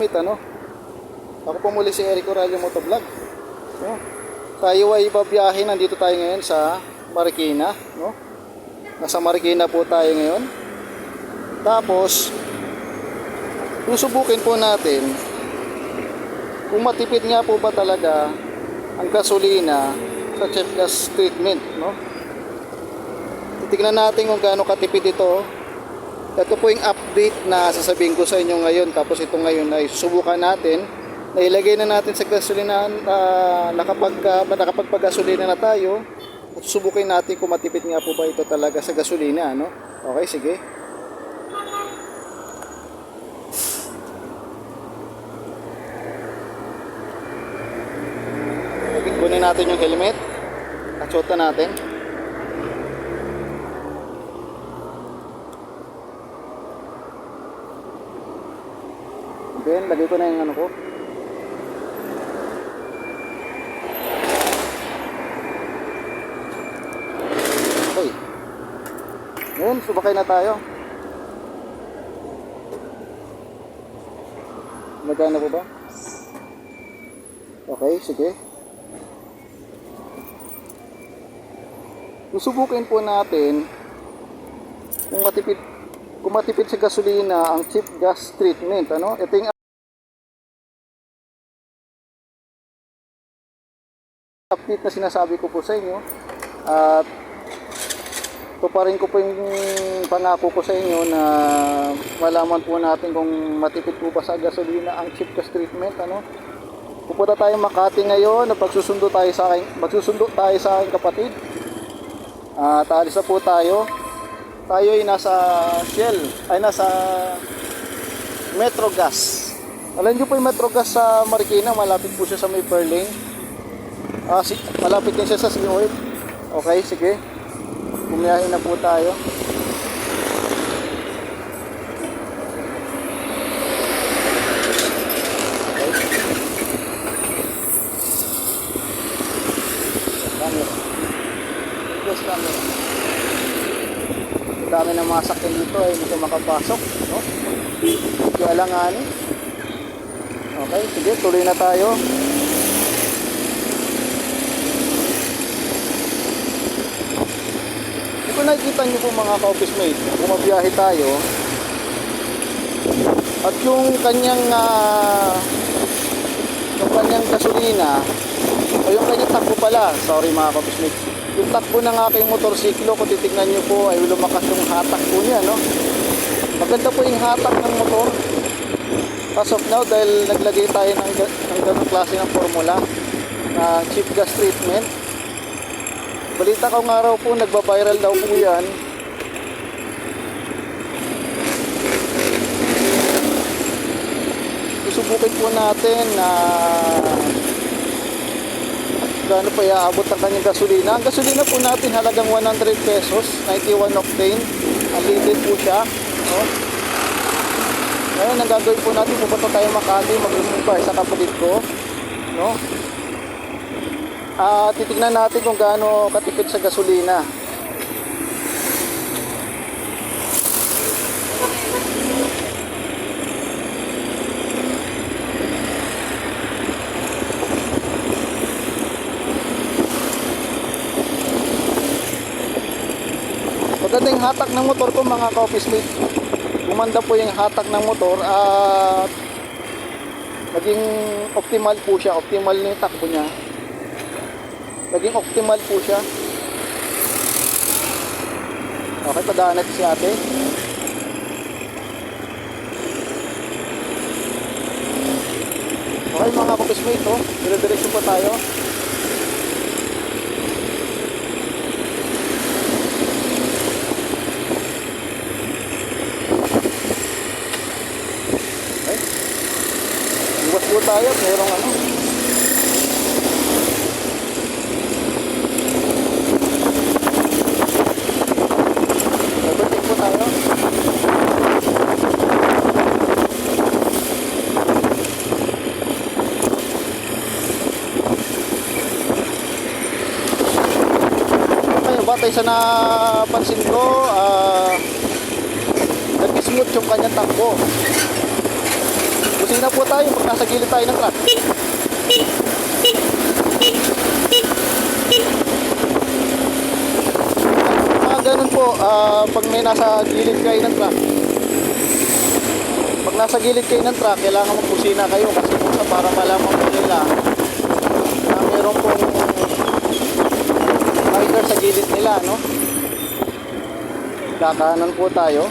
ka-office-mate, ano? Ako po muli si Eric Oralio Motovlog. No? Tayo ay babiyahe, nandito tayo ngayon sa Marikina, no? Nasa Marikina po tayo ngayon. Tapos, susubukin po natin kung matipid nga po ba talaga ang gasolina sa cheap gas treatment, no? Titignan natin kung gaano katipid ito. Ito po yung update na sasabihin ko sa inyo ngayon. Tapos ito ngayon ay susubukan natin. Nailagay na natin sa gasolina, nakapagpagasolina na tayo. At susubukin natin kung matipid nga po ba ito talaga sa gasolina, no? Okay, sige. Kunin natin yung helmet at suotan natin. Then, lagay ko na yung ano ko. Okay. Ngayon, subakay na tayo. Magana po ba? Okay, sige. Susubukin po natin kung matipid sa gasolina ang cheap gas treatment, ano? Ito yung update na sinasabi ko po sa inyo. At tuparin ko po yung pangako ko sa inyo na malaman po natin kung matipid po ba sa gasolina ang cheap gas treatment, ano? Pupunta tayo Makati ngayon, magsusundo tayo sa aking kapatid. Alis na po tayo. Tayo ay nasa nasa Metrogas. Alam niyo po yung Metrogas sa Marikina, malapit po siya sa may Perling. Malapit din siya sa Sea Oil. Okay, sige. Bumiyahin na po tayo. Camera. Dami ng mga sakyan dito ay hindi makapasok, no? Medyo alanganin. Okay, sige, tuloy na tayo. Kung nakikita niyo po mga ka-office mate, kung mabiyahe tayo at yung kanyang gasolina o yung kanyang takbo pala, sorry mga ka-office mate, yung takbo ng aking motorsiklo, kung titignan nyo po ay lumakas yung hatak po niya, no? Maganda po yung hatak ng motor as of now dahil naglagay tayo ng ganong klase ng formula na cheap gas treatment. Balita ko nga raw po, nagbabiral daw po yan. Susubukin po natin na gaano pa iaabot ang kanyang gasolina. Ang gasolina po natin halagang 100 pesos, 91 octane. Unleaded po siya, no? Ngayon, ang gagawin po natin, pupunta tayo Makati, mag-impar sa kapatid ko, no? Titignan natin kung gaano katipid sa gasolina. Maganda yung hatak ng motor ko mga ka-office mate. Gumanda po yung hatak ng motor at naging optimal po siya. Optimal yung takbo niya. Naging optimal po siya. Okay, padaan natin si ate. Okay mga ka-office mate, oh. Dire-diretso po tayo. Po tayo, merong ano. Overtake po tayo. Okay, batay sa napansin ko, nag-smooth yung kanyang takbo. Busina po tayo pag nasa gilid tayo ng truck. Mga ganun po, pag may nasa gilid kayo ng truck. Pag nasa gilid kayo ng truck, kailangan magbusina kayo kasi po sa para malaman po nila na meron pong rider sa gilid nila, no? Kakanan po tayo.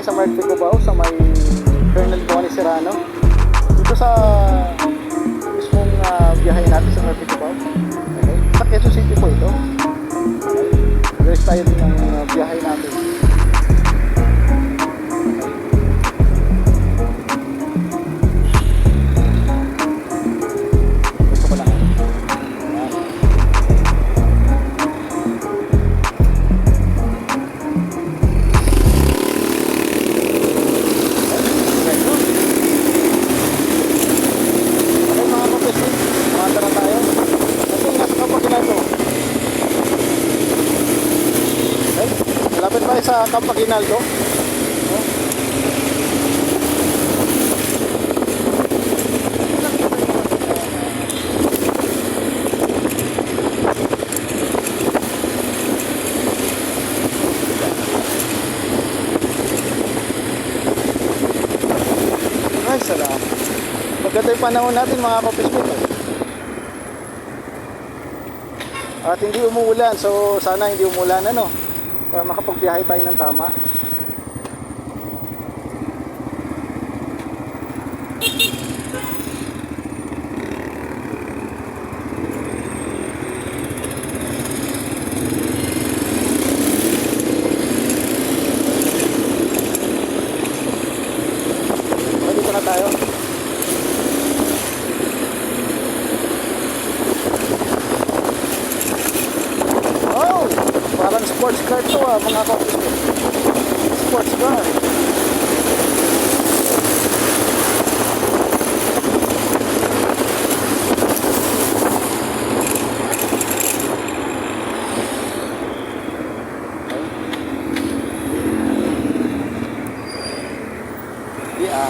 sa Murphy Cubao, sa may Colonel Bonnie Serrano. Dito sa mismong biyahe natin sa Murphy Cubao. Okay. Sa Quezon City po ito. Guys, tayo din ang biyahe natin. Gusto ko lang. Malapit tayo sa Camp Aguinaldo. Ay, salamat. Maganda yung panahon natin mga kapismit. At hindi umuulan, so sana hindi umulan ano, para makapagbiyahe tayo ng tama. Dito na tayo. Oh, parang sports car to mga kapismit. Sports car. Yeah.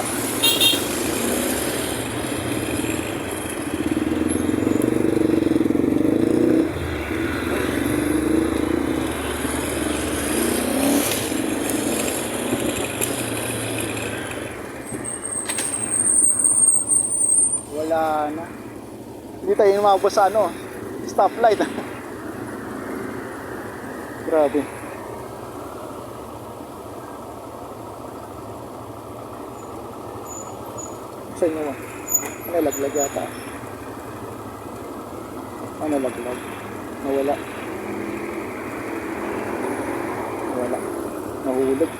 Wala na. Hindi tayo umabot sa ano, stoplight. Grabe. Sa inyo, nalaglag yata. Nalaglag. Nawala. Nawala. Nahulog.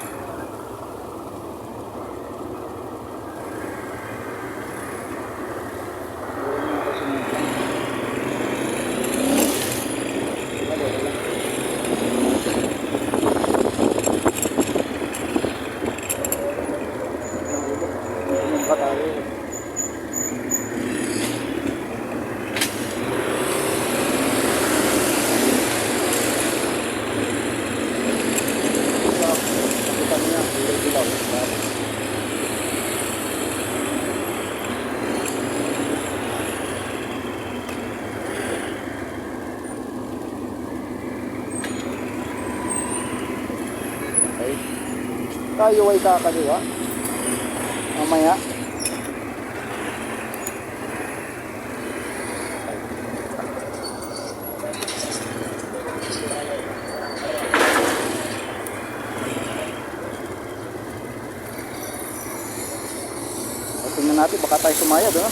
Tayo ay kakaliwa mamaya. Tingnan natin baka tayo sumayad, no?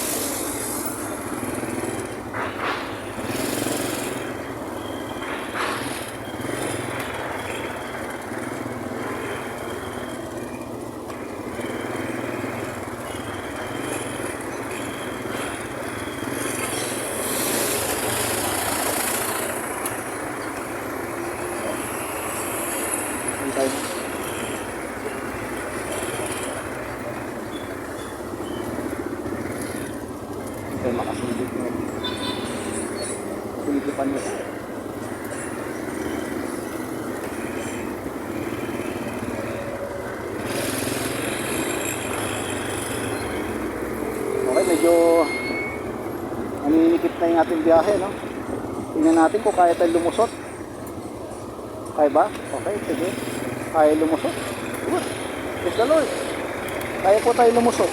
Tayo makasunod mo. Pilipan mo. Okay, medyo naninikip na yung ating biyahe, no? Tingnan natin kung kaya tayo lumusot. Kaya ba? Okay, sige. Kaya lumusot. Good. Praise the Lord. Kaya po tayo lumusot.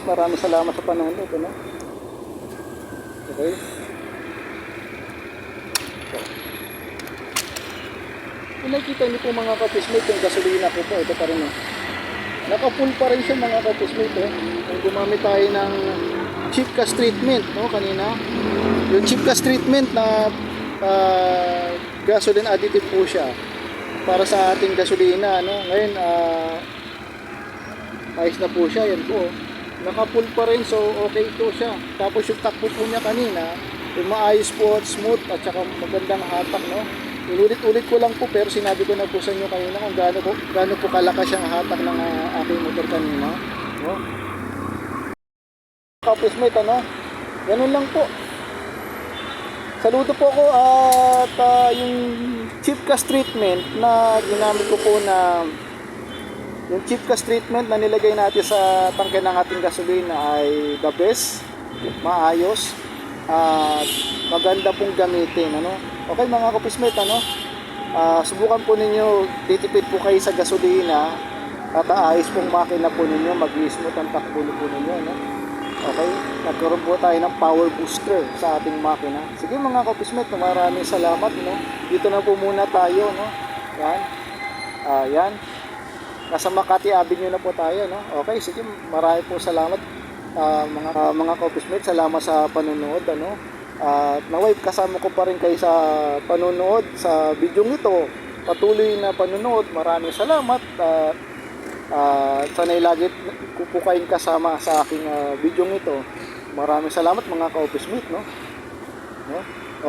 maraming salamat sa panonood, ano? Okay. Kung nakikita niyo po mga ka-office-mate, yung gasolina ko po, ito pa rin, oh. Naka-full pa rin siya mga ka-office-mate, oh. Kung gumamit tayo ng cheap gas treatment, no, kanina. Yung cheap gas treatment na gasoline additive po siya para sa ating gasolina, no. Ngayon ayos na po siya, yan po. Naka-full pa rin, so okay po siya. Tapos yung takbo po niya kanina, yung maayos po at smooth at saka magandang hatak, no. Ulit-ulit ko lang po, pero sinabi ko na po sa inyo kanina kung gaano po kalakas yung hatak ng aking motor kanina, no. Ka-office-mate, ano, ganun lang po. Saludo po ako at yung cheap gas treatment na ginamit ko po na yung cheap gas treatment na nilagay natin sa tangke ng ating gasolina ay the best, maayos at maganda pong gamitin, ano. Okay mga ka-office-mate, ano, subukan po ninyo, titipid po kayo sa gasolina at ayos pong makina po ninyo, mag-smooth ang takbo po ninyo, no? Okay, nagkaroon po tayo ng power booster sa ating makina. Sige mga ka-office-mate, maraming salamat, no? Dito na po muna tayo, no? Yan. Yan. Nasa Makati Avenue na po tayo, no? Okay, sige, marami po salamat mga ka-office-mate. Salamat sa panonood, ano? At naway kasama ko pa rin kayo sa panonood sa video ito. Patuloy na panonood. Maraming salamat. Sana'y lagi ko po kayong kasama sa aking video ito. Maraming salamat mga ka-office-mate, no?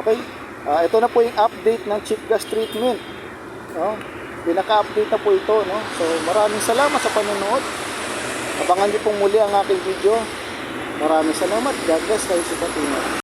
Okay. Ito na po yung update ng cheap gas treatment, no? Pinaka-update na po ito, no? So maraming salamat sa panonood. Abangan niyo pong muli ang aking video. Maraming salamat. God bless kayo sa patuloy.